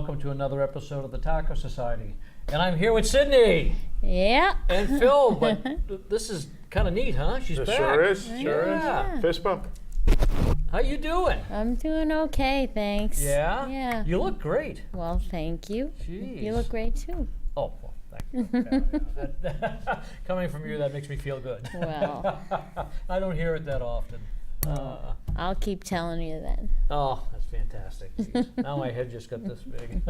welcome to another episode of the Taco Society. And I'm here with Sydney. Yeah. And Phil, but this is kind of neat, huh? She's It back. sure is. Yeah. Fist bump. How you doing? I'm doing okay, thanks. Yeah? Yeah. You look great. Well, thank you. Jeez. You look great too. Oh, well, thank you. Coming from you, that makes me feel good. Well. I don't hear it that often. I'll keep telling you then. Oh, that's fantastic. Jeez. Now my head just got this big.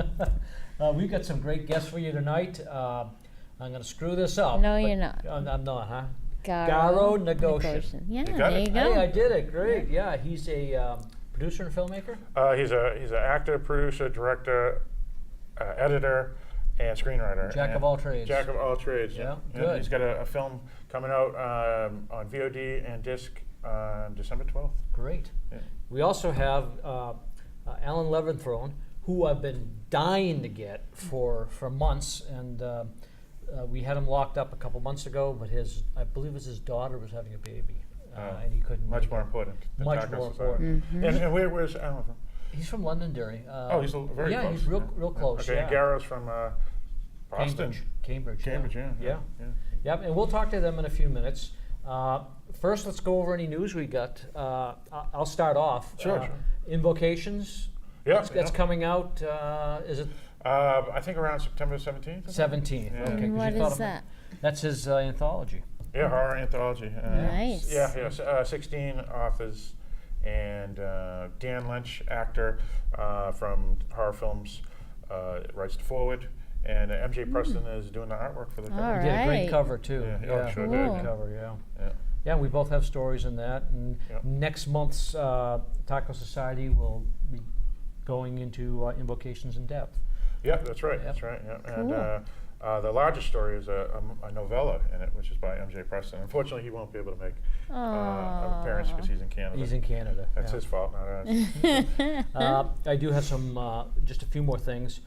We've got some great guests for you tonight. I'm going to screw this up. No, you're not. I'm not, huh? Garo Nigoghossian. Yeah, You got there it. you go. Hey, I did it. Great. Yeah, he's a producer and filmmaker. He's an actor, producer, director, editor, and screenwriter. Jack of all trades. Jack of all trades. Yeah, And good. he's got a film coming out on VOD and disc on December 12th. Great. Yeah. We also have Allan Leverone, who I've been dying to get for months, and we had him locked up a couple months ago, but I believe it was his daughter was having a baby, and he couldn't. Much make more it. important. than Much Taco more Society. important. And where's Alan from? He's from Londonderry. He's very yeah, close. he's real close. Okay, Yeah. and Garo's from Boston. Cambridge. Cambridge, yeah. Yep, and we'll talk to them in a few minutes. First, let's go over any news we got. I'll start off. Sure. Invocations. Yeah. That's coming out. Is it I think around September 17th. 17th? Yeah. Okay. 'cause And what you thought is that? That's his anthology. Yeah, horror anthology. Nice. Yeah. 16 authors and Dan Lynch, actor from horror films, writes the forward, and MJ Preston is doing the artwork for the cover. All He did a great right. cover too. Yeah, sure Cool. did. Great cover. Yeah. Yeah. Yeah, we both have stories in that. And Yep. next month's Taco Society will be going into invocations in depth. Yeah, that's right. Yep. That's right. Yeah. Cool. And the largest story is a novella in it, which is by MJ Preston. Unfortunately, he won't be able to make appearance because he's in Canada. He's in Canada. That's yeah. his fault, not ours. I do have just a few more things.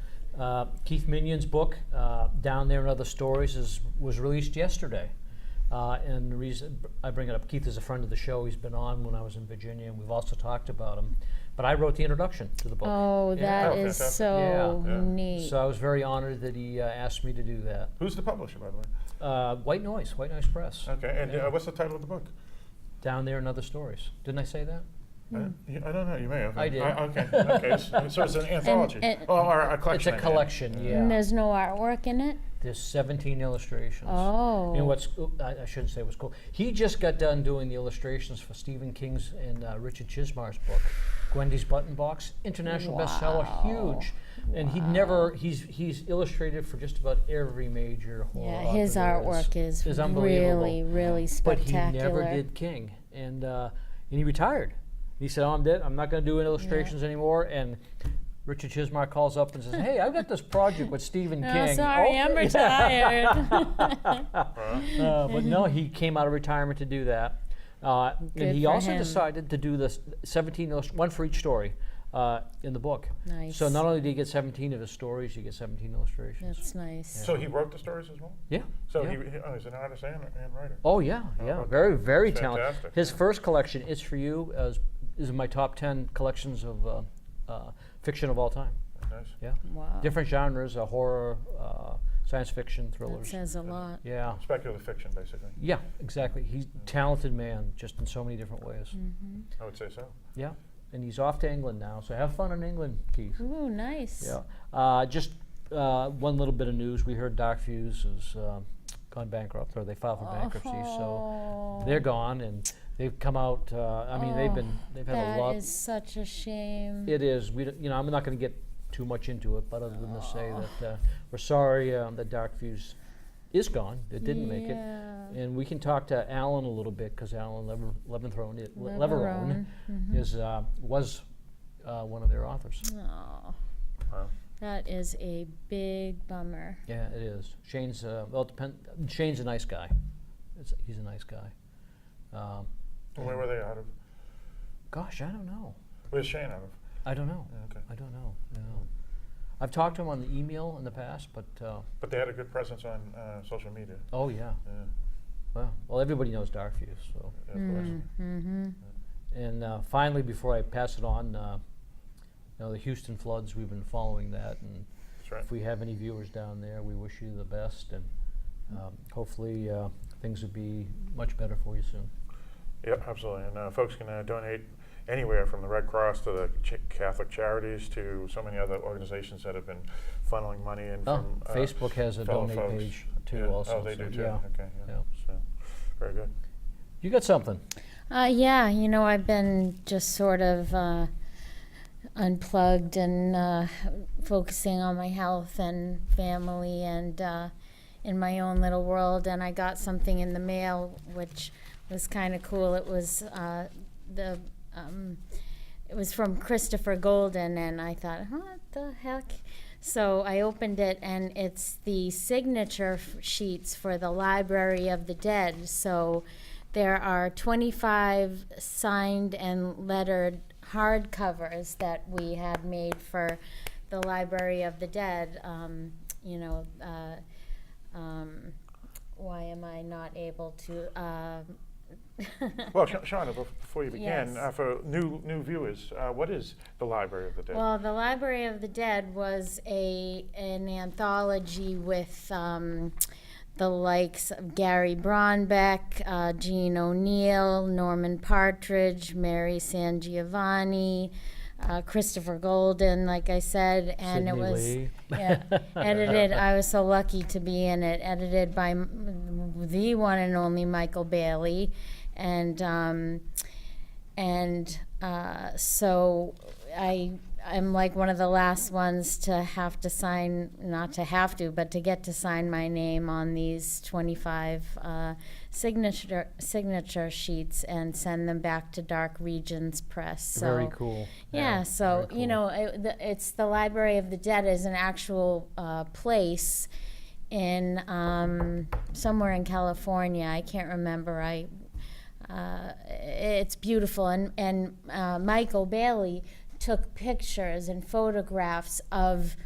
Keith Minion's book, Down There and Other Stories, was released yesterday. And the reason I bring it up, Keith is a friend of the show. He's been on when I was in Virginia, and we've also talked about him. But I wrote the introduction to the book. Oh, Yeah. that Oh, is fantastic. so Yeah. neat. So I was very honored that he asked me to do that. Who's the publisher, by the way? White Noise Press. Okay, and Yeah. what's the title of the book? Down There and Other Stories. Didn't I say that? I don't know. You may have. I did. Okay. So it's an anthology. Or a collection. It's a collection, And yeah. there's no artwork in it? There's 17 illustrations. Oh. And I shouldn't say what's cool. He just got done doing the illustrations for Stephen King's and Richard Chizmar's book, Gwendy's Button Box, international bestseller, huge. And he's illustrated for just about every major horror Yeah, author his there artwork is unbelievable. really But spectacular. he never did King, and he retired. He said, "Oh, I'm dead. I'm not going to do illustrations anymore." And Richard Chizmar calls up and says, "Hey, I've got this project with Stephen King." Oh, sorry, I'm retired. But no, he came out of retirement to do that. And Good he for also him. decided to do this 17, one for each story in the book. Nice. So not only did he get 17 of his stories, you get 17 illustrations. That's nice. So he wrote the stories as well? Yeah. So yeah. he's an artist and writer. Oh yeah, okay. very, very That's talented. fantastic, His yeah. first collection, It's For You, is in my top 10 collections of fiction of all time. Nice. Yeah, Wow. different genres: horror, science fiction, That thrillers. says a lot. Yeah, Speculative fiction, basically. yeah, exactly. He's a talented man, just in so many different ways. I would say so. Yeah, and he's off to England now, so have fun in England, Keith. Ooh, nice. Yeah. Just one little bit of news. We heard Dark Fuse has gone bankrupt, or they filed for bankruptcy, so they're gone, and they've come out. They've had a lot. That is such a shame. It is. I'm not going to get too much into it, but other than to say that we're sorry that Dark Fuse is gone. It didn't make it, Yeah. and we can talk to Allan a little bit because Allan Leverone was one of their authors. Oh, Wow. that is a big bummer. Yeah, it is. Shane's Shane's a nice guy. He's a nice guy. Where were they out of? Gosh, I don't know. Where's Shane out of? I don't know. Yeah, okay. I don't know. I've talked to him on the email in the past, but But they had a good presence on social media. oh yeah. Yeah. Well, everybody knows Dark Fuse, so. Yeah, of course. Mm-hmm. And finally, before I pass it on, the Houston floods, we've been following that, and That's right. if we have any viewers down there, we wish you the best, and hopefully things will be much better for you soon. Yeah, absolutely. And folks can donate anywhere from the Red Cross to the Catholic Charities to so many other organizations that have been funneling money in from Facebook has a fellow donate folks. page too. Yeah. Also, Oh, they so do too. yeah. Okay. Yeah. Yeah. So, very good. You got something? Yeah, I've been just sort of unplugged and focusing on my health and family and in my own little world. And I got something in the mail, which was kind of cool. It was it was from Christopher Golden, and I thought, what the heck? So I opened it, and it's the signature sheets for the Library of the Dead. So there are 25 signed and lettered hardcovers that we had made for the Library of the Dead. Why am I not able to? Well, Shauna, before you begin, Yes. for new viewers, what is the Library of the Dead? Well, the Library of the Dead was an anthology with the likes of Gary Braunbeck, Gene O'Neill, Norman Partridge, Mary Sangiovanni, Christopher Golden, like I said, and Sidney it was Lee. edited. I was so lucky to be in it. Edited by the one and only Michael Bailey, and so I'm like one of the last ones to have to sign, not to have to, but to get to sign my name on these 25 signature sheets and send them back to Dark Regions Press. So, Very cool. Yeah, so, very cool. it's the Library of the Dead is an actual place in somewhere in California. I can't remember. It's beautiful, and Michael Bailey took pictures and photographs of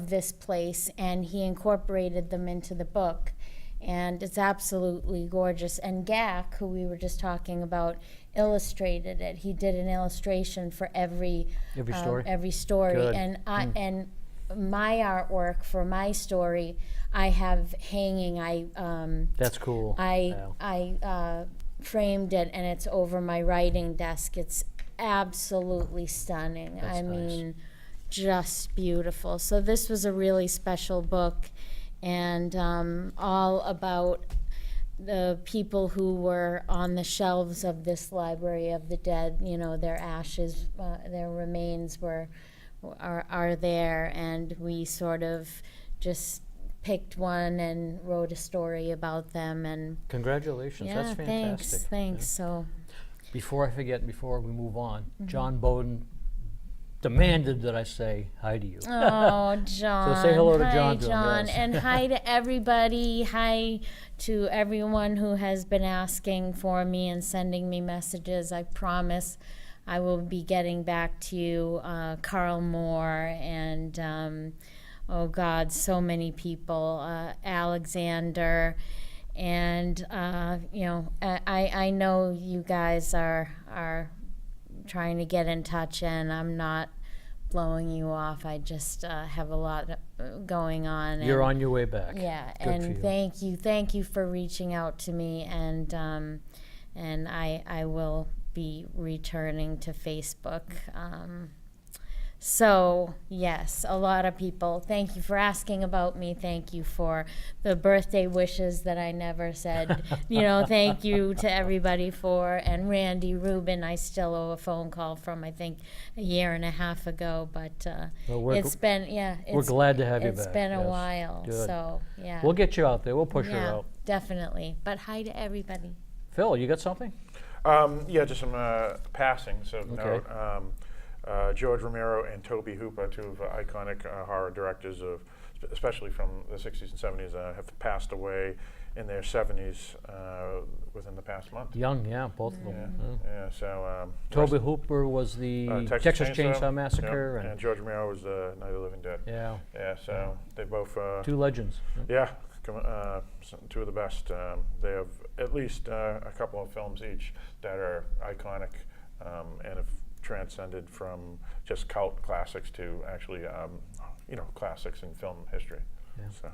this place, and he incorporated them into the book, and it's absolutely gorgeous. And Gak, who we were just talking about, illustrated it. He did an illustration for every story. every story, Good. and and my artwork for my story I have hanging. That's cool. I framed it, and it's over my writing desk. It's absolutely stunning. That's I nice. mean, just beautiful. So this was a really special book, and all about the people who were on the shelves of this Library of the Dead. Their ashes, their remains are there, and we sort of just picked one and wrote a story about them. And Congratulations. yeah, That's fantastic. thanks. So. Before I forget, before we move on, John Bowden demanded that I say hi to you. Oh, John. So say hello to Hi, John. to him, John. yes. And hi to everybody. Hi to everyone who has been asking for me and sending me messages. I promise I will be getting back to you. Carl Moore and, oh God, so many people. Alexander. And, I know you guys are trying to get in touch, and I'm not blowing you off. I just have a lot going on. You're on your way back. Yeah, Good and for you. thank you for reaching out to me, and I will be returning to Facebook. So, yes, a lot of people, thank you for asking about me. Thank you for the birthday wishes that I never said. Thank you to everybody and Randy Rubin, I still owe a phone call from, I think, a year and a half ago. But Well, we're it's been, we're glad to have you back. It's been a yes. while, Good. so, yeah. We'll get you out there. We'll push her Yeah, out. definitely. But hi to everybody. Phil, you got something? Yeah, just some passings of Okay. note. George Romero and Tobe Hooper, two of iconic horror directors, especially from the 60s and 70s, have passed away in their 70s within the past month. Young, yeah, both of them. Yeah, so... Tobe Hooper was the Texas Chainsaw Massacre. And George Romero was the Night of the Living Dead. Yeah. Yeah, so they both... Two legends. Yeah, two of the best. They have at least a couple of films each that are iconic and have transcended from just cult classics to actually, classics in film history. Yeah. So.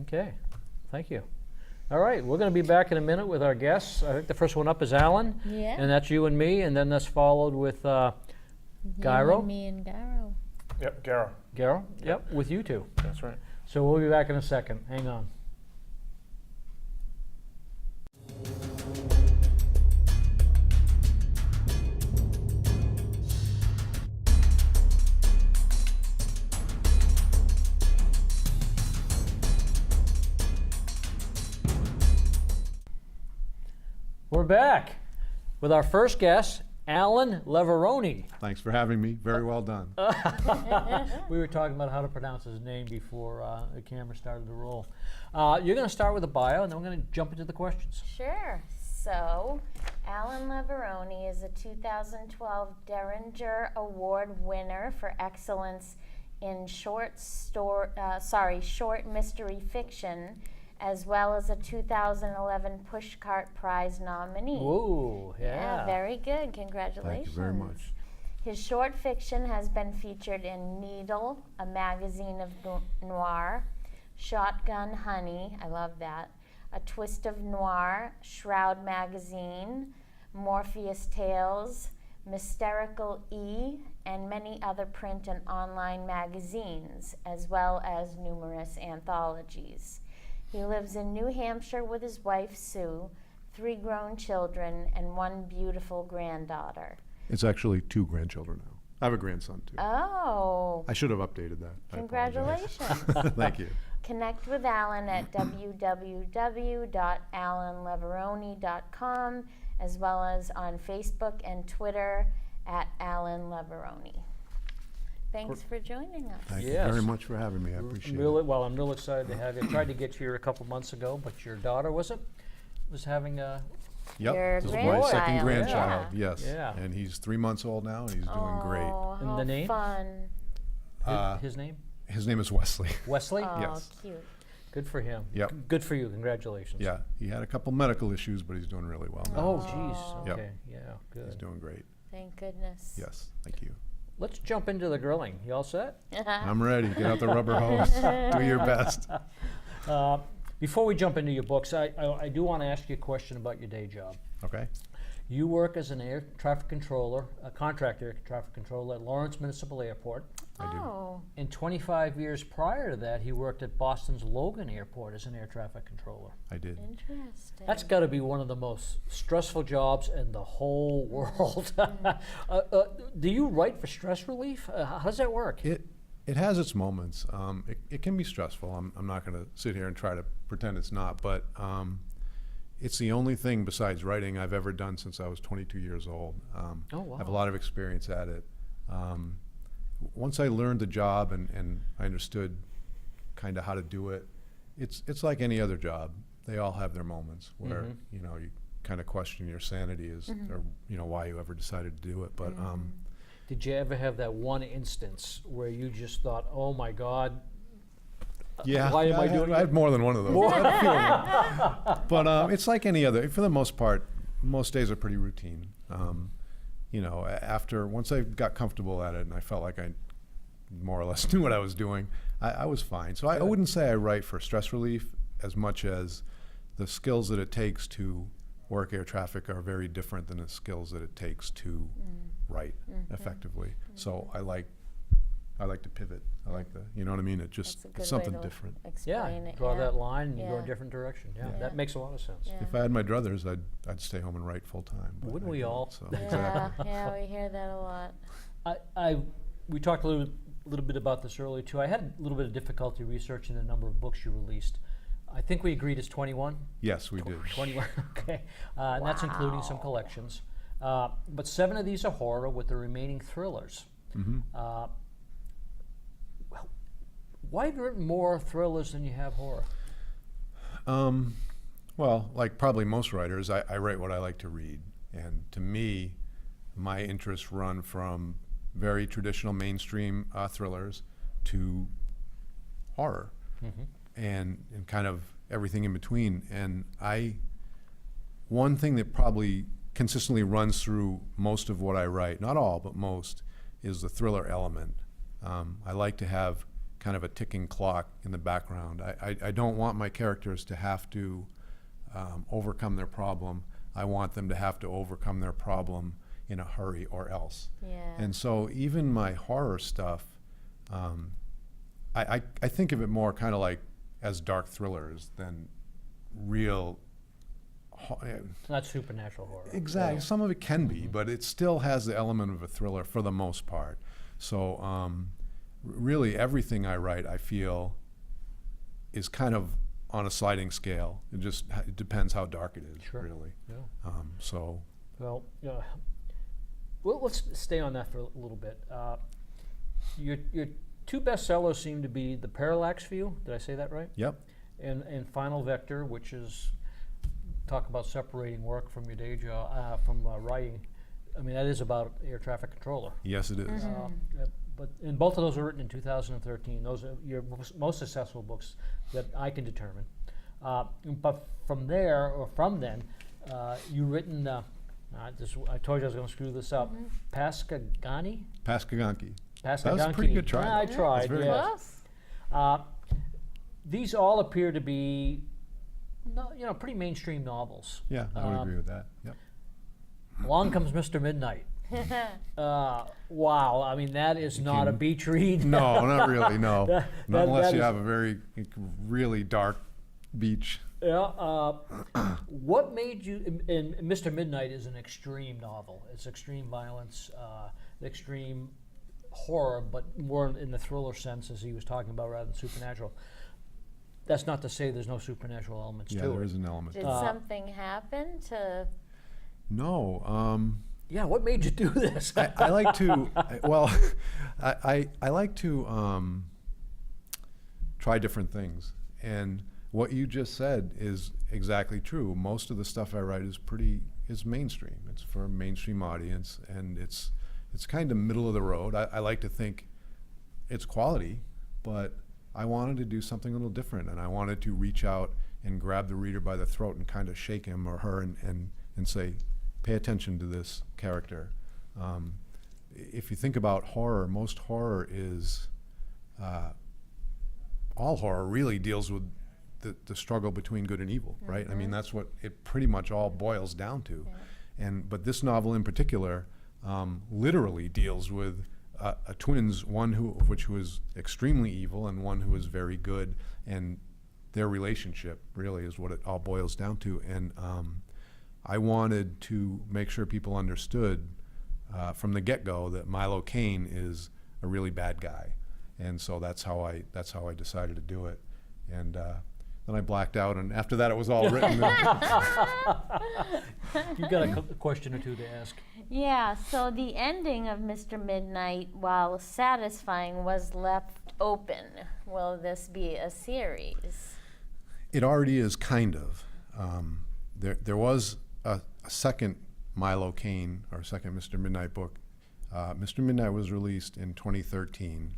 Okay, thank you. All right, we're going to be back in a minute with our guests. I think the first one up is Allan, Yeah. and that's you and me, and then that's followed with Garo. You and me and Garo. Yep, Garo. Garo? Yep, with you two. That's right. So we'll be back in a second. Hang on. We're back with our first guest, Allan Leverone. Thanks for having me. Very well done. We were talking about how to pronounce his name before the camera started to roll. You're going to start with a bio, and then we're going to jump into the questions. Sure. So, Allan Leverone is a 2012 Derringer Award winner for excellence in short mystery fiction, as well as a 2011 Pushcart Prize nominee. Ooh, yeah. Very good. Congratulations. Thank you very much. His short fiction has been featured in Needle, a magazine of noir, Shotgun Honey, I love that, A Twist of Noir, Shroud Magazine, Morpheus Tales, Mysterical E, and many other print and online magazines, as well as numerous anthologies. He lives in New Hampshire with his wife, Sue, 3 grown children, and 1 beautiful granddaughter. It's actually 2 grandchildren now. I have a grandson too. Oh, I should have updated that. I apologize. congratulations. Thank you. Connect with Allan at www.allanleverone.com, as well as on Facebook and Twitter at Allan Leverone. Thanks for joining us. Thank you Yes. very much for having me. I appreciate it. Well, I'm real excited to have you. I tried to get you here a couple months ago, but your daughter, was having a... Yep. Your This is my grandchild, second yeah. grandchild. Yes. Yeah. And he's 3 months old now, and he's doing great. Oh, And how the name? fun. his name? His name is Wesley. Wesley? Oh, Yes. cute. Good for him. Yep. Good for you. Congratulations. Yeah. He had a couple medical issues, but he's doing really well now. Oh, geez. Yep. Okay. Yeah, He's good. doing great. Thank goodness. Yes. Thank you. Let's jump into the grilling. You all set? I'm ready. Get out the rubber hose. Do your best. Before we jump into your books, I do want to ask you a question about your day job. Okay. You work as an air traffic controller, a contractor air traffic controller at Lawrence Municipal Airport. I do. Oh, And 25 years prior to that, he worked at Boston's Logan Airport as an air traffic controller. I did. interesting. That's got to be one of the most stressful jobs in the whole world. Do you write for stress relief? How does that work? It has its moments. It can be stressful. I'm not going to sit here and try to pretend it's not, but it's the only thing besides writing I've ever done since I was 22 years old. Oh, wow. I have a lot of experience at it. Once I learned the job and I understood kind of how to do it, it's like any other job. They all have their moments where you kind of question your sanity or why you ever decided to do it. But Did you ever have that one instance where you just thought, "Oh my God, yeah, why am I doing I it?" had more than one of those. I had a few. But it's like any other. For the most part, most days are pretty routine. Once I got comfortable at it and I felt like I more or less knew what I was doing, I was fine. So I wouldn't say I write for stress relief as much as the skills that it takes to work air traffic are very different than the skills that it takes to write effectively. So I like to pivot. I like you know what I mean? That's a good It's something way to different. Yeah, explain it. draw yeah. that line and you go a Yeah. different direction. Yeah, Yeah. that makes a lot of sense. Yeah. If I had my druthers, I'd stay home and write full time. but Wouldn't I we don't, all? So, Yeah, exactly. yeah, we hear that a lot. We talked a little bit about this earlier too. I had a little bit of difficulty researching the number of books you released. I think we agreed it's 21. Yes, we did. 21. Okay, and that's including some collections. But 7 of these are horror, with the remaining thrillers. Why have you written more thrillers than you have horror? Well, like probably most writers, I write what I like to read. And to me, my interests run from very traditional mainstream thrillers to horror and kind of everything in between. And one thing that probably consistently runs through most of what I write, not all, but most, is the thriller element. I like to have kind of a ticking clock in the background. I don't want my characters to have to overcome their problem. I want them to have to overcome their problem in a hurry or else. Yeah. And so even my horror stuff, I think of it more kind of like as dark thrillers than real. Not supernatural horror. Exactly. Yeah. Some of it can be, but it still has the element of a thriller for the most part. So really everything I write, I feel, is kind of on a sliding scale. It depends how dark it is, Sure. really. Yeah. So Well, let's stay on that for a little bit. Your two bestsellers seem to be The Parallax View. Did I say that right? yep. And Final Vector, which is talk about separating work from your day job, from writing. I mean, that is about air traffic controller. Yes, it is. And both of those were written in 2013. Those are your most successful books that I can determine. But from then, you've written. I told you I was going to screw this up. Pascagoula. Pascagoula. That was a pretty good try. I tried. very Yes. Close. These all appear to be, pretty mainstream novels. Yeah, I would agree with that. Yep. Along Comes Mr. Midnight. Wow, I mean that is not a beach read. No, not really. No, not unless that you is- have a really dark beach. Yeah. What made you? And Mr. Midnight is an extreme novel. It's extreme violence, extreme horror, but more in the thriller sense, as he was talking about, rather than supernatural. That's not to say there's no supernatural elements Yeah, to there it. is an element. Did something happen to? No. Yeah, what made you do this? I like to. I like to try different things, and what you just said is exactly true. Most of the stuff I write is mainstream. It's for a mainstream audience, and it's kind of middle of the road. I like to think it's quality, but I wanted to do something a little different, and I wanted to reach out and grab the reader by the throat and kind of shake him or her and say, pay attention to this character. If you think about horror, most horror is, all horror really deals with the struggle between good and evil, right? I mean, that's what it pretty much all boils down to. Yeah. But this novel in particular literally deals with twins, one of which was extremely evil and one who was very good, and their relationship really is what it all boils down to. And I wanted to make sure people understood from the get-go that Milo Caine is a really bad guy, and so that's how I decided to do it. And then I blacked out, and after that, it was all written. You've got a question or two to ask. Yeah, so the ending of Mr. Midnight, while satisfying, was left open. Will this be a series? It already is, kind of. There was a second Milo Caine, or second Mr. Midnight book. Mr. Midnight was released in 2013.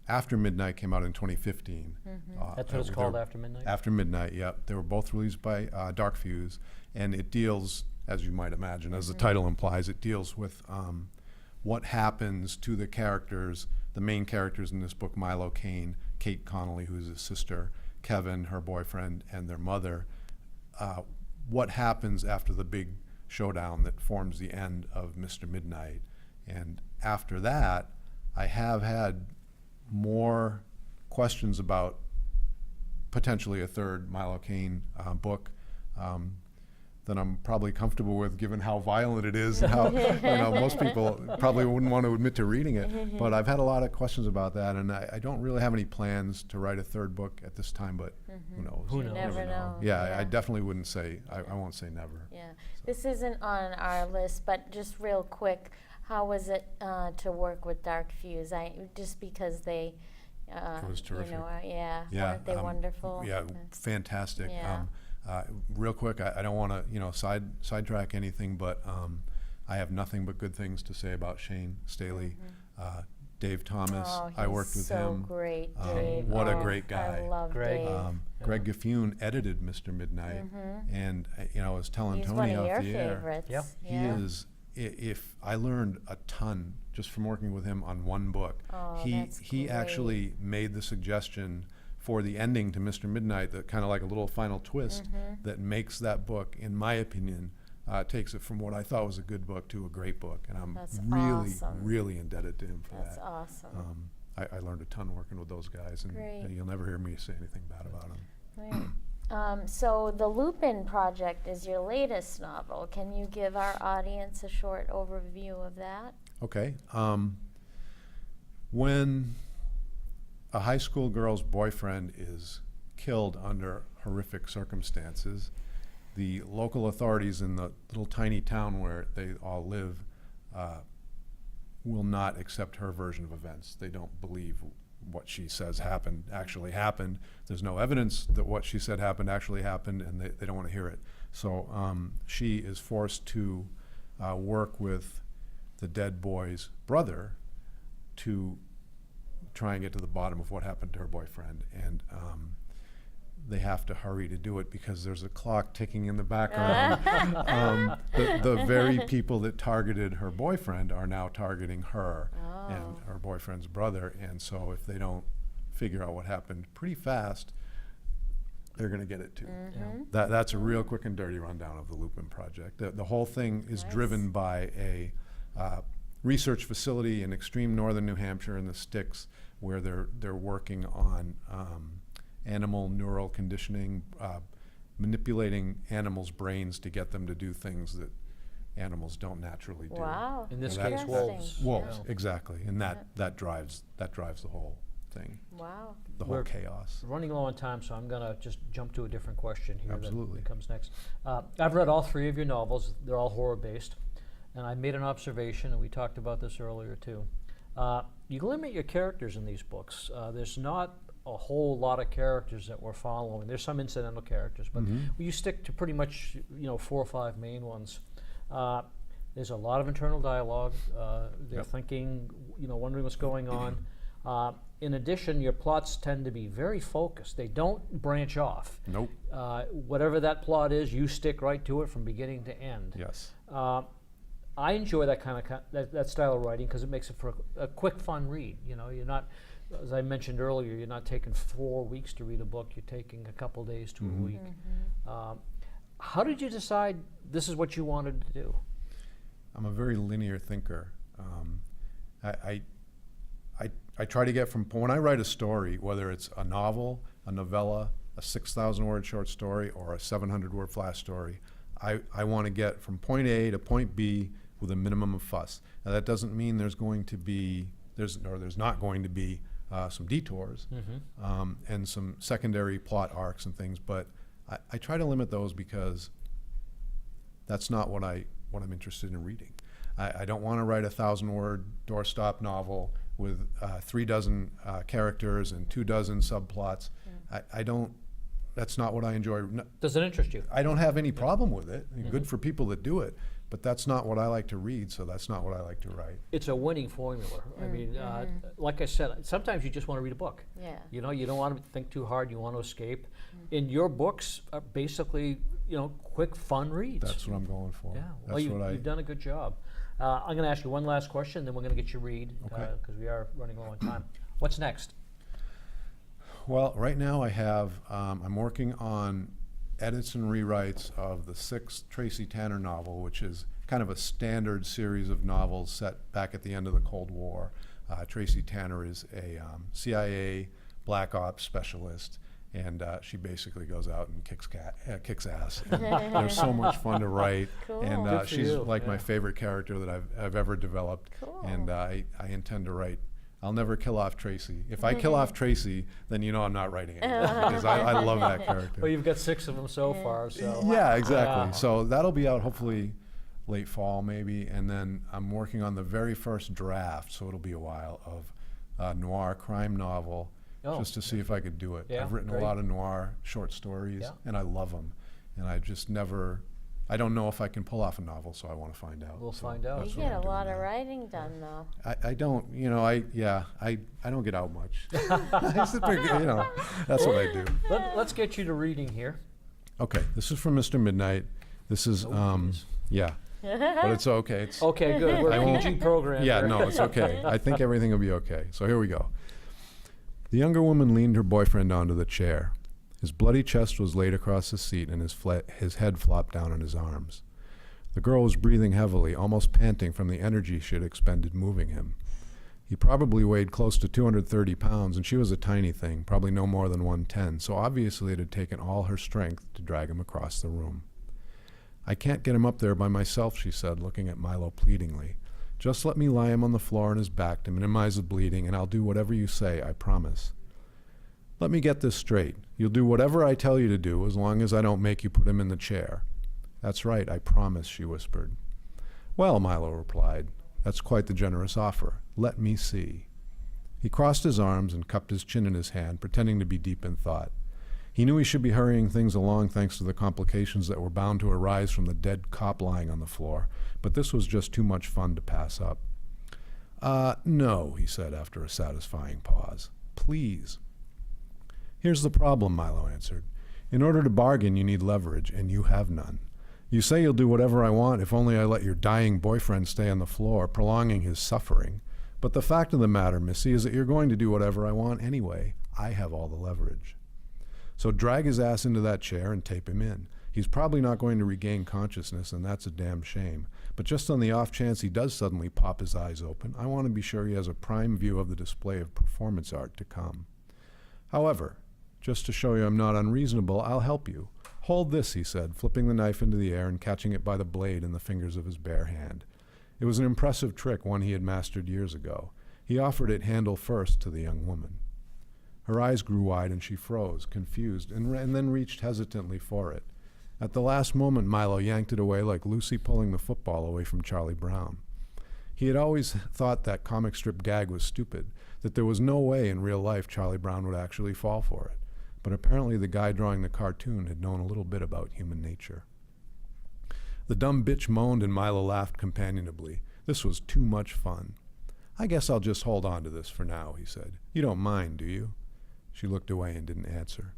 After Midnight came out in 2015. That's what it's called, After Midnight? After Midnight, yep. They were both released by Dark Fuse, and it deals, as you might imagine, as the title implies, it deals with what happens to the characters, the main characters in this book, Milo Caine, Kate Connolly, who's his sister, Kevin, her boyfriend, and their mother. What happens after the big showdown that forms the end of Mr. Midnight. And after that, I have had more questions about potentially a third Milo Caine book than I'm probably comfortable with, given how violent it is and how most people probably wouldn't want to admit to reading it. But I've had a lot of questions about that, and I don't really have any plans to write a third book at this time, but who knows? Who You knows? never know. Yeah, I definitely wouldn't say, I won't say never. Yeah, this isn't on our list, but just real quick, how was it to work with Dark Fuse? Just because they, It was terrific. yeah, Yeah, weren't they wonderful? Yeah, fantastic. Yeah. Real quick, I don't want to sidetrack anything, but I have nothing but good things to say about Shane Staley. Dave Thomas. Oh, I worked he's with so him. great, Dave. What a Oh, great guy. I love Greg. Dave. Greg Gaffune edited Mr. Midnight, and I was telling He's Tony one of off your the air. favorites. Yep. He Yeah. is. If I learned a ton just from working with him on one book. Oh, he that's he great. actually made the suggestion for the ending to Mr. Midnight, that kind of like a little final twist that makes that book, in my opinion, takes it from what I thought was a good book to a great book, and I'm That's really, awesome. really indebted to him for That's that. awesome. I learned a ton working with those guys, and Great. you'll never hear me say anything bad about them. Right. So the Lupin Project is your latest novel. Can you give our audience a short overview of that? Okay. When a high school girl's boyfriend is killed under horrific circumstances, the local authorities in the little tiny town where they all live will not accept her version of events. They don't believe what she says happened actually happened. There's no evidence that what she said happened actually happened, and they don't want to hear it. So she is forced to work with the dead boy's brother to try and get to the bottom of what happened to her boyfriend. And they have to hurry to do it because there's a clock ticking in the background. The very people that targeted her boyfriend are now targeting her and her boyfriend's brother. And so if they don't figure out what happened pretty fast, they're going to get it too. That's a real quick and dirty rundown of the Lupin Project. The whole thing is driven by a research facility in extreme northern New Hampshire in the sticks, where they're working on animal neural conditioning, manipulating animals' brains to get them to do things that animals don't naturally do. Wow. In this And case, that- wolves. Wolves, Yeah. exactly, and that drives the whole thing, Wow. the whole We're chaos. Running low on time, so I'm going to just jump to a different question here Absolutely. that comes next. I've read all three of your novels. They're all horror-based. And I made an observation, and we talked about this earlier too. You limit your characters in these books. There's not a whole lot of characters that we're following. There's some incidental characters, but you stick to pretty much 4 or 5 main ones. There's a lot of internal dialogue. They're thinking, wondering what's going on. In addition, your plots tend to be very focused. They don't branch off. Nope. Whatever that plot is, you stick right to it from beginning to end. Yes. I enjoy that kind of that style of writing because it makes it for a quick, fun read. You're not, as I mentioned earlier, you're not taking 4 weeks to read a book. You're taking a couple days to a week. How did you decide this is what you wanted to do? I'm a very linear thinker. I try to get from, when I write a story, whether it's a novel, a novella, a 6,000 word short story, or a 700 word flash story, I want to get from point A to point B with a minimum of fuss. Now that doesn't mean there's not going to be some detours and some secondary plot arcs and things, but I try to limit those because that's not what I'm interested in reading. I don't want to write a 1,000-word doorstop novel with 3 dozen characters and 2 dozen subplots. I don't. That's not what I enjoy. Does it interest you? I don't have any problem with it. Good for people that do it, but that's not what I like to read, so that's not what I like to write. It's a winning formula. I mean, like I said, sometimes you just want to read a book. Yeah. You don't want to think too hard. You want to escape. And your books are basically, quick, fun reads. That's what I'm going for. Yeah. Well, That's what you've done a good job. I'm going to ask you one last question, then we're going to get you read Okay. because we are running low on time. What's next? Well, right now I have, I'm working on edits and rewrites of the 6th Tracy Tanner novel, which is kind of a standard series of novels set back at the end of the Cold War. Tracy Tanner is a CIA black ops specialist, and she basically goes out and kicks ass. They're so much fun to write, Cool. and Good for she's you. like my favorite character that I've ever developed. Cool. And I intend to write. I'll never kill off Tracy. If I kill off Tracy, then I'm not writing anymore because I love that character. Well, you've got 6 of them so far, so. Yeah, exactly. Yeah. So that'll be out hopefully late fall maybe, and then I'm working on the very first draft, so it'll be a while, of a noir crime novel, just to see if I could do it. Yeah, I've written great. a lot of noir short stories, Yeah. and I love them, and I just never I don't know if I can pull off a novel, so I want to find out. We'll So find out. that's You what get I'm a doing lot of now. writing done, though. I don't, I don't get out much. I sit there, that's what I do. Let's get you to reading here. Okay, this is from Mr. Midnight. This is, geez. yeah, but it's okay. It's Okay, good. We're I a won't- PG program. Yeah, here. no, it's okay. I think everything will be okay. So here we go. The younger woman leaned her boyfriend onto the chair. His bloody chest was laid across the seat, and his head flopped down on his arms. The girl was breathing heavily, almost panting from the energy she had expended moving him. He probably weighed close to 230 pounds, and she was a tiny thing, probably no more than 110, so obviously it had taken all her strength to drag him across the room. I can't get him up there by myself, she said, looking at Milo pleadingly. Just let me lie him on the floor on his back to minimize the bleeding, and I'll do whatever you say, I promise. Let me get this straight. You'll do whatever I tell you to do, as long as I don't make you put him in the chair. That's right, I promise, she whispered. Well, Milo replied, that's quite the generous offer. Let me see. He crossed his arms and cupped his chin in his hand, pretending to be deep in thought. He knew he should be hurrying things along thanks to the complications that were bound to arise from the dead cop lying on the floor, but this was just too much fun to pass up. No, he said after a satisfying pause. Please. Here's the problem, Milo answered. In order to bargain, you need leverage, and you have none. You say you'll do whatever I want if only I let your dying boyfriend stay on the floor, prolonging his suffering. But the fact of the matter, Missy, is that you're going to do whatever I want anyway. I have all the leverage. So drag his ass into that chair and tape him in. He's probably not going to regain consciousness, and that's a damn shame. But just on the off chance he does suddenly pop his eyes open, I want to be sure he has a prime view of the display of performance art to come. However, just to show you I'm not unreasonable, I'll help you. Hold this, he said, flipping the knife into the air and catching it by the blade in the fingers of his bare hand. It was an impressive trick, one he had mastered years ago. He offered it handle first to the young woman. Her eyes grew wide and she froze, confused, and then reached hesitantly for it. At the last moment, Milo yanked it away like Lucy pulling the football away from Charlie Brown. He had always thought that comic strip gag was stupid, that there was no way in real life Charlie Brown would actually fall for it. But apparently the guy drawing the cartoon had known a little bit about human nature. The dumb bitch moaned and Milo laughed companionably. This was too much fun. I guess I'll just hold on to this for now, he said. You don't mind, do you? She looked away and didn't answer.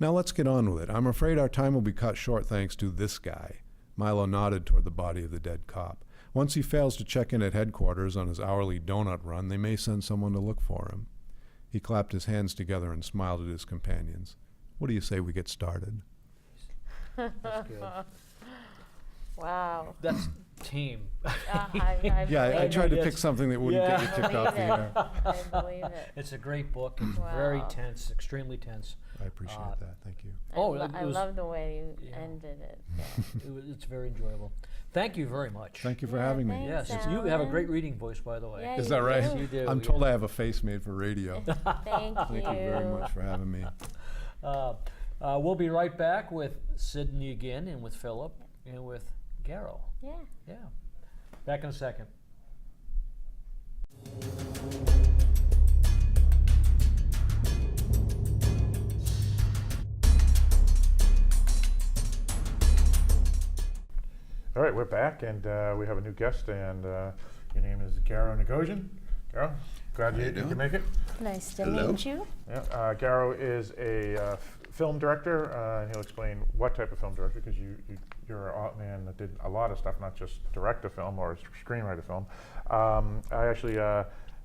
Now let's get on with it. I'm afraid our time will be cut short thanks to this guy. Milo nodded toward the body of the dead cop. Once he fails to check in at headquarters on his hourly donut run, they may send someone to look for him. He clapped his hands together and smiled at his companions. What do you say we get started? That's good. Wow. That's team. I tried to pick something that wouldn't get you kicked off the air. I believe it. It's a great book. It's Wow. very tense, extremely tense. I appreciate that. Thank you. I love the way you yeah. ended it. It's very enjoyable. Thank you very much. Thank you for Yeah, having me. thanks, Yes, you have a Alan. great reading voice, by the way. Yeah, Is that right? Yes, you do. I'm told I have a face made for radio. Thank you. Thank you very much for having me. We'll be right back with Sydney again, and with Philip, and with Garo. Yeah. Yeah. Back in a second. All right, we're back, and we have a new guest, and your name is Garo Nigoghossian. Garo, glad you could make it. Nice to Hello. meet you. Yeah, Garo is a film director, and he'll explain what type of film director, because you're a man that did a lot of stuff, not just direct a film or screenwrite a film. I actually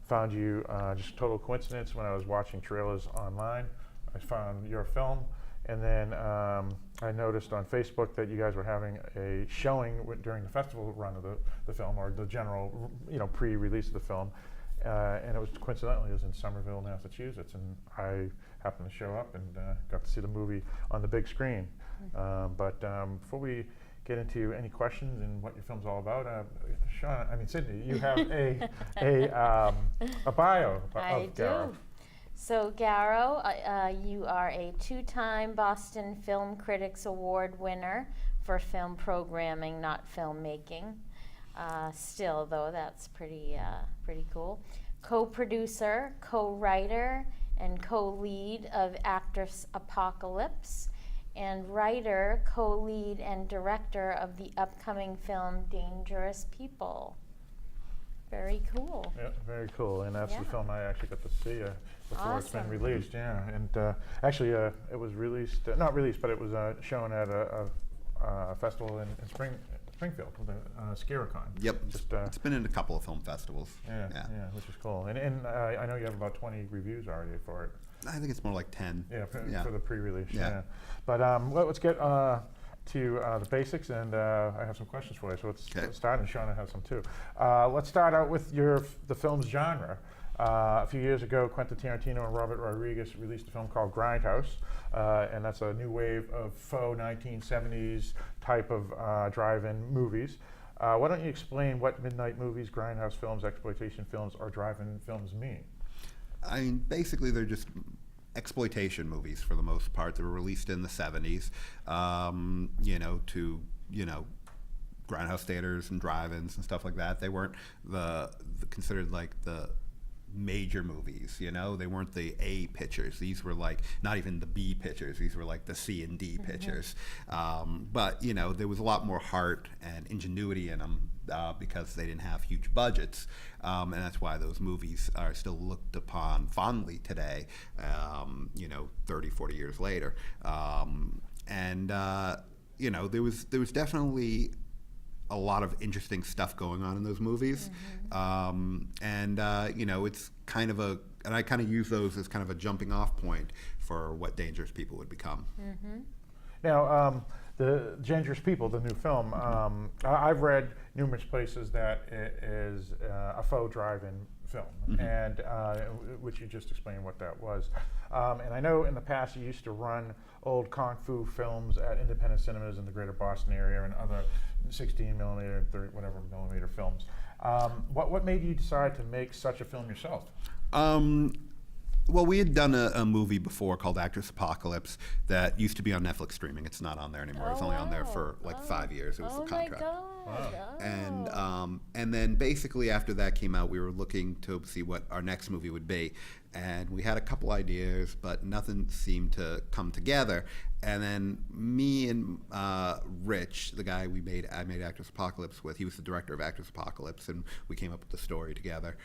found you just total coincidence when I was watching trailers online. I found your film, and then I noticed on Facebook that you guys were having a showing during the festival run of the film, or the general, pre-release of the film. And it was coincidentally, it was in Somerville, Massachusetts, and I happened to show up and got to see the movie on the big screen. But before we get into any questions and what your film's all about, Sydney, you have a bio I of Garo. do. So Garo, you are a 2-time Boston Film Critics Award winner for film programming, not filmmaking. Still, though, that's pretty cool. Co-producer, co-writer, and co-lead of Actress Apocalypse, and writer, co-lead, and director of the upcoming film Dangerous People. Very cool. Yeah, very cool. And that's the Yeah. film I actually got to see before it's been Awesome. released. Yeah, and actually, it was released, not released, but it was shown at a festival in Springfield, the Scaricon. Yep, Just, it's been in a couple of film festivals. yeah, which is cool. And I know you have about 20 reviews already for it. I think it's more like 10. Yeah, for the pre-release. Yeah. Yeah. But let's get to the basics, and I have some questions for you. So let's start, and Shauna has some too. Let's start out with the film's genre. A few years ago, Quentin Tarantino and Robert Rodriguez released a film called Grindhouse, and that's a new wave of faux 1970s type of drive-in movies. Why don't you explain what midnight movies, grindhouse films, exploitation films, or drive-in films mean? I mean, basically, they're just exploitation movies for the most part. They were released in the 70s, to grindhouse theaters and drive-ins and stuff like that. They weren't the considered like the major movies, they weren't the A pictures. These were like not even the B pictures. These were like the C and D pictures. But there was a lot more heart and ingenuity in them because they didn't have huge budgets, and that's why those movies are still looked upon fondly today, 30, 40 years later. There was definitely a lot of interesting stuff going on in those movies. It's kind of and I kind of use those as kind of a jumping off point for what Dangerous People would become. Now, the Dangerous People, the new film, I've read numerous places that it is a faux drive-in film, and which you just explained what that was. And I know in the past you used to run old kung fu films at independent cinemas in the greater Boston area and other 16 millimeter, 30, whatever millimeter films. What made you decide to make such a film yourself? Well, we had done a movie before called Actress Apocalypse that used to be on Netflix streaming. It's not on there anymore. It's only on there for like 5 years. It was the contract. And then basically after that came out, we were looking to see what our next movie would be. And we had a couple ideas, but nothing seemed to come together. And then me and Rich, the guy I made Actress Apocalypse with, he was the director of Actress Apocalypse, and we came up with the story together.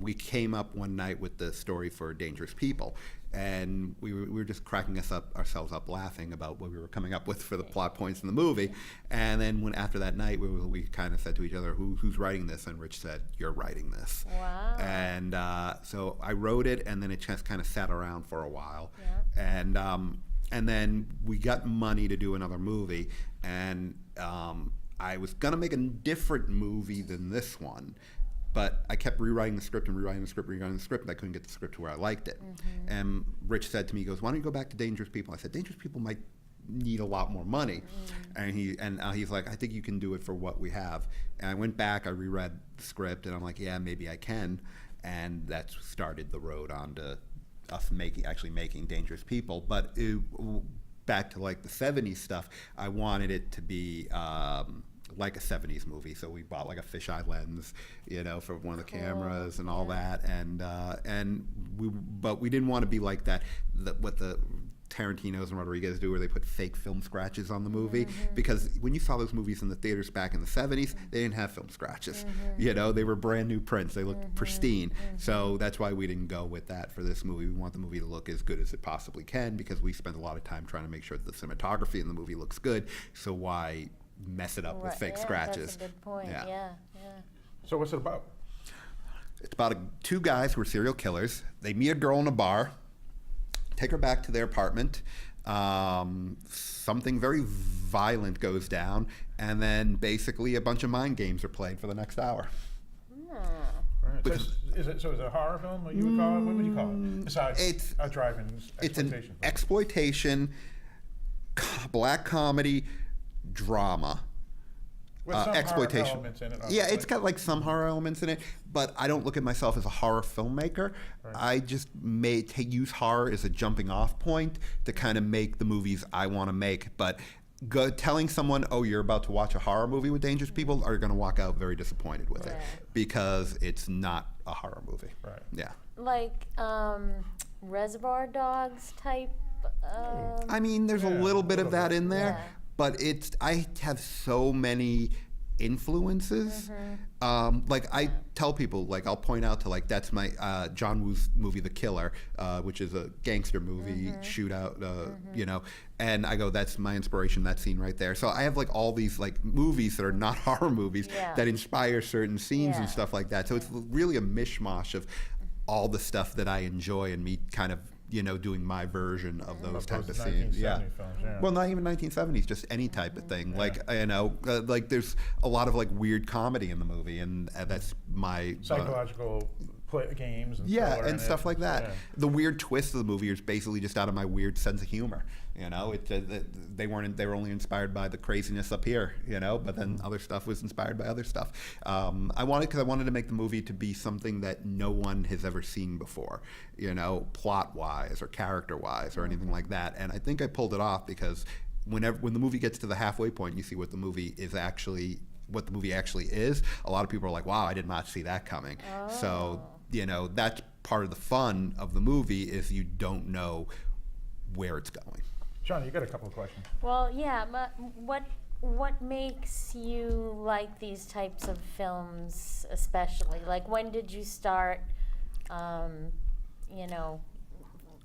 We came up one night with the story for Dangerous People, and we were just cracking ourselves up laughing about what we were coming up with for the plot points in the movie. And then after that night, we kind of said to each other, who's writing this? And Rich said, "You're writing this." Wow. And so I wrote it, and then it just kind of sat around for a while. Yeah. And then we got money to do another movie, and I was gonna make a different movie than this one, but I kept rewriting the script, and I couldn't get the script to where I liked it. And Rich said to me, he goes, "Why don't you go back to Dangerous People?" I said, "Dangerous People might need a lot more money." And he's like, "I think you can do it for what we have." And I went back, I reread the script, and I'm like, "Yeah, maybe I can." And that started the road onto us making Dangerous People. But back to like the 70s stuff, I wanted it to be like a 70s movie, so we bought like a fisheye lens, for one of the cameras and all that, but we didn't want to be like that. What the Tarantino's and Rodriguez do, where they put fake film scratches on the movie, because when you saw those movies in the theaters back in the 70s, they didn't have film scratches. They were brand new prints. They looked pristine. So that's why we didn't go with that for this movie. We want the movie to look as good as it possibly can, because we spend a lot of time trying to make sure that the cinematography in the movie looks good. So why mess it up with fake scratches? That's a good point. Yeah. So what's it about? It's about two guys who are serial killers. They meet a girl in a bar, take her back to their apartment. Something very violent goes down, and then basically a bunch of mind games are played for the next hour. Right. So is it a horror film? What you would call it? What would you call it? Besides a drive-in exploitation. It's an film. exploitation, black comedy, drama. With some exploitation. horror elements in it, Yeah, obviously. it's got like some horror elements in it, but I don't look at myself as a horror filmmaker. Right. I just use horror as a jumping off point to kind of make the movies I want to make. But telling someone, "Oh, you're about to watch a horror movie with Dangerous People," are going to walk out very disappointed with it, because it's not a horror movie. Right. Yeah. Like Reservoir Dogs type I mean, there's a little bit of that in there, Yeah. but I have so many influences. Like I tell people, like I'll point out to like that's my John Woo's movie The Killer, which is a gangster movie shootout, you know, and I go, that's my inspiration, that scene right there. So I have like all these like movies that are not horror movies that inspire certain scenes and stuff like that. So it's really a mishmash of all the stuff that I enjoy and me kind of, you know, doing my version of those type of scenes. Films, Well, not even 1970s, just any type of thing. Like, you know, like there's a lot of like weird comedy in the movie, and that's my psychological games and and stuff like that. Yeah. The weird twist of the movie is basically just out of my weird sense of humor. You know, they were only inspired by the craziness up here. You know, but then other stuff was inspired by other stuff. I wanted to make the movie to be something that no one has ever seen before. You know, plot wise or character wise or anything like that. And I think I pulled it off because when the movie gets to the halfway point, you see what the movie actually is. A lot of people are like, "Wow, I did not see that coming." So, you know, that's part of the fun of the movie is you don't know where it's going. Sean, you got a couple of questions. Well, yeah, but what makes you like these types of films especially? Like, when did you start, you know,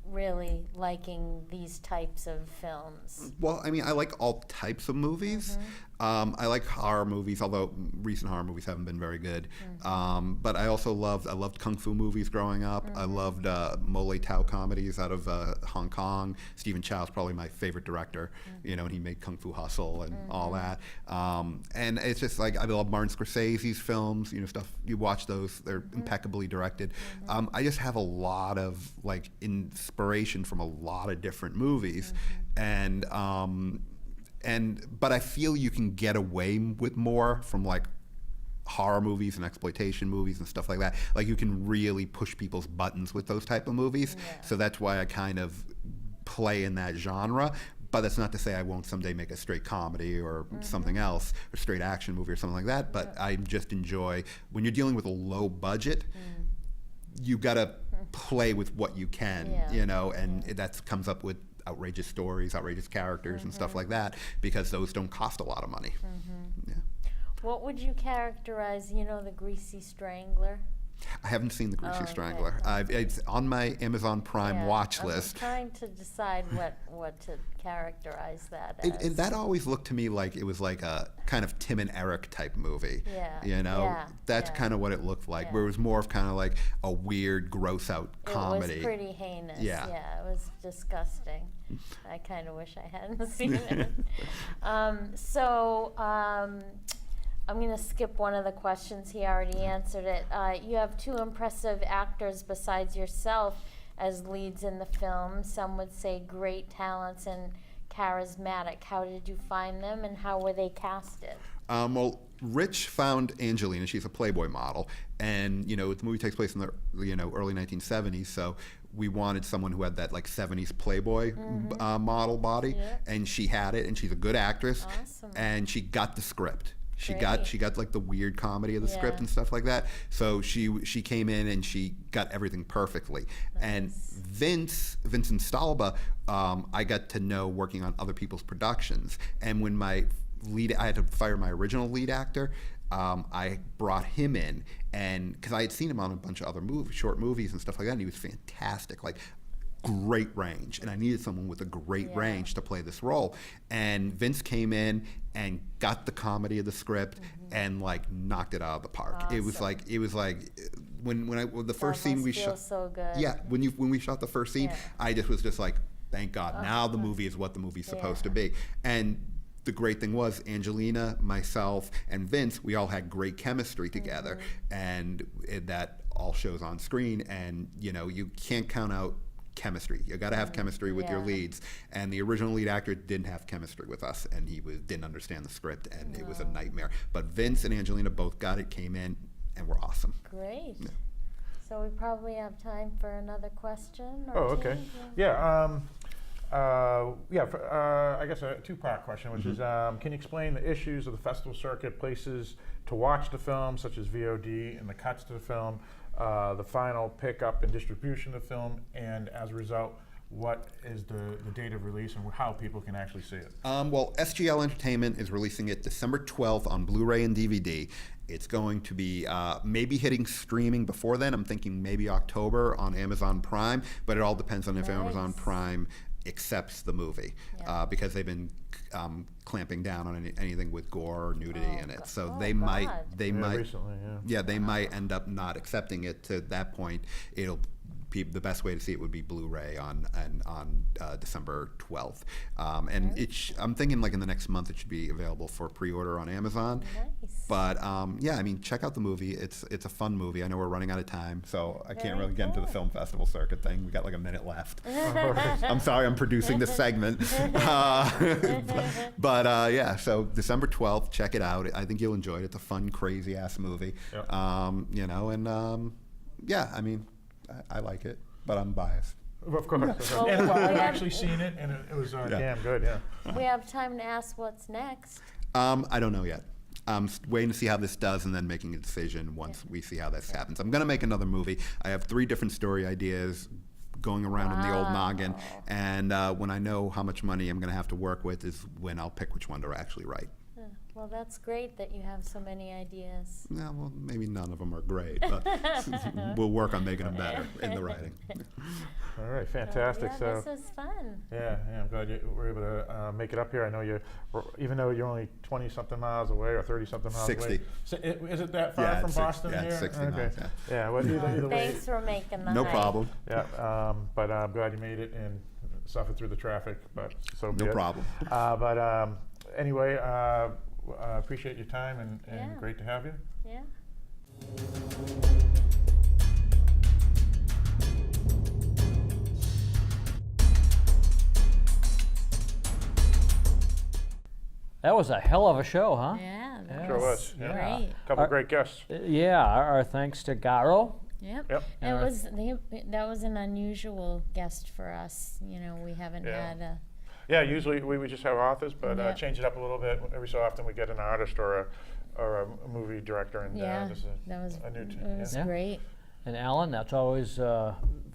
really liking these types of films? Well, I mean, I like all types of movies. I like horror movies, although recent horror movies haven't been very good. But I also loved kung fu movies growing up. I loved Mole Tao comedies out of Hong Kong. Stephen Chow is probably my favorite director. You know, and he made Kung Fu Hustle and all that. And it's just like, I love Martin Scorsese's films, you know, stuff. You watch those, they're impeccably directed. I just have a lot of like inspiration from a lot of different movies. But I feel you can get away with more from like horror movies and exploitation movies and stuff like that. Like you can really push people's buttons with those type of movies. So that's why I kind of play in that genre. But that's not to say I won't someday make a straight comedy or something else, or straight action movie or something like that. But I just enjoy, when you're dealing with a low budget, you gotta play with what you can, you know, and that comes up with outrageous stories, outrageous characters and stuff like that, because those don't cost a lot of money. What would you characterize, you know, The Greasy Strangler? I haven't seen The Greasy Strangler. It's on my Amazon Prime watch list. I'm trying to decide what to characterize that as. That always looked to me like it was like a kind of Tim and Eric type movie. You know, that's kind of what it looked like, where it was more of kind of like a weird, gross out comedy. It was pretty heinous. Yeah, it was disgusting. I kind of wish I hadn't seen it. I'm going to skip one of the questions. He already answered it. You have two impressive actors besides yourself as leads in the film. Some would say great talents and charismatic. How did you find them, and how were they casted? Well, Rich found Angelina. She's a Playboy model, and you know the movie takes place in the early 1970s. So we wanted someone who had that like 70s Playboy model body, and she had it. And she's a good actress, and she got the script. She got like the weird comedy of the script and stuff like that. So she came in and she got everything perfectly. And Vincent Stalba, I got to know working on other people's productions. And when I had to fire my original lead actor, I brought him in, and because I had seen him on a bunch of other short movies and stuff like that, and he was fantastic. Like, great range, and I needed someone with a great range to play this role. And Vince came in and got the comedy of the script and like knocked it out of the park. Awesome. It was like when the first scene we shot. So good. Yeah, when we shot the first scene, I was like, thank God, now the movie is what the movie's supposed to be. And the great thing was Angelina, myself, and Vince, we all had great chemistry together, and that all shows on screen. And you know, you can't count out chemistry. You got to have chemistry with your leads, and the original lead actor didn't have chemistry with us, and he didn't understand the script, and it was a nightmare. But Vince and Angelina both got it, came in, and were awesome. Great. So we probably have time for another question. Or okay. Yeah. I guess a two-part question, which is, can you explain the issues of the festival circuit, places to watch the film, such as VOD, and the cuts to the film, the final pickup and distribution of the film, and as a result, what is the date of release and how people can actually see it. Well, SGL Entertainment is releasing it December 12th on Blu-ray and DVD. It's going to be maybe hitting streaming before then. I'm thinking maybe October on Amazon Prime, but it all depends on if Amazon Prime accepts the movie, because they've been clamping down on anything with gore or nudity in it. So they might Recently, they might end up not accepting it. To that point, it'll be the best way to see it would be Blu-ray on December 12th. I'm thinking like in the next month it should be available for pre-order on Amazon. Nice. But yeah, I mean, check out the movie. It's a fun movie. I know we're running out of time, so I can't really get into the film festival circuit thing. We got like a minute left. I'm sorry, I'm producing this segment. But yeah, so December 12th, check it out. I think you'll enjoy it. It's a fun, crazy ass movie. Yep. Yeah, I mean, I like it, but I'm biased. Of course. Well, And we I've have- actually seen it, and it was damn good, yeah. We have time to ask what's next. I don't know yet. I'm waiting to see how this does and then making a decision once we see how this happens. I'm going to make another movie. I have 3 different story ideas going around in the old noggin, and when I know how much money I'm going to have to work with is when I'll pick which one to actually write. Well, that's great that you have so many ideas. Yeah, well, maybe none of them are great, but we'll work on making them better in the writing. All right, fantastic. Yeah, So this is fun. yeah, I'm glad you were able to make it up here. I know even though you're only 20-something miles away or 30-something miles 60. away. So is it that far Yeah, from it's Boston yeah, here? it's 60 Okay. miles, yeah. Yeah, well, either way. Thanks for making the No hike. problem. Yeah, but I'm glad you made it and suffered through the traffic, but so be No it. problem. But anyway, I appreciate your time and Yeah. great to have you. Yeah. That was a hell of a show, huh? Yeah. That Sure was. Yeah. Great. Couple of great guests. Yeah, our thanks to Garo. Yep. Yep. That was an unusual guest for us. You know, we haven't Yeah. had a. Yeah, usually we would just have authors, but Yeah. change it up a little bit. Every so often we get an artist or a movie director, and Yeah, this is that was a new it was Yeah. great. And Allan, that's always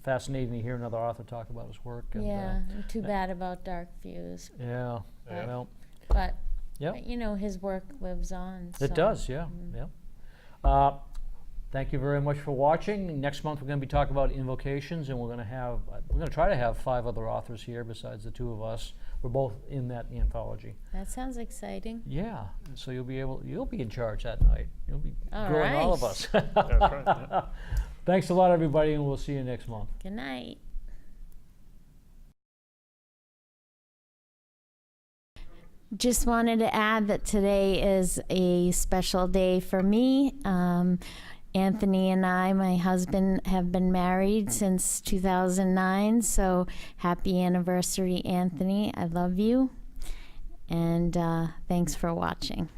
fascinating to hear another author talk about his work. And, Yeah. Too bad about Dark Views, Yeah. Yeah. Well, but Yep. you know his work lives on. it so. does, yeah. Thank you very much for watching. Next month we're going to be talking about invocations, and we're going to try to have 5 other authors here besides the 2 of us. We're both in that anthology. That sounds exciting. Yeah, so you'll be in charge that night. You'll be All grilling all of right. us. That's right. Yeah. Thanks a lot, everybody, and we'll see you next month. Good night. Just wanted to add that today is a special day for me. Anthony and I, my husband, have been married since 2009, so happy anniversary, Anthony. I love you, and thanks for watching.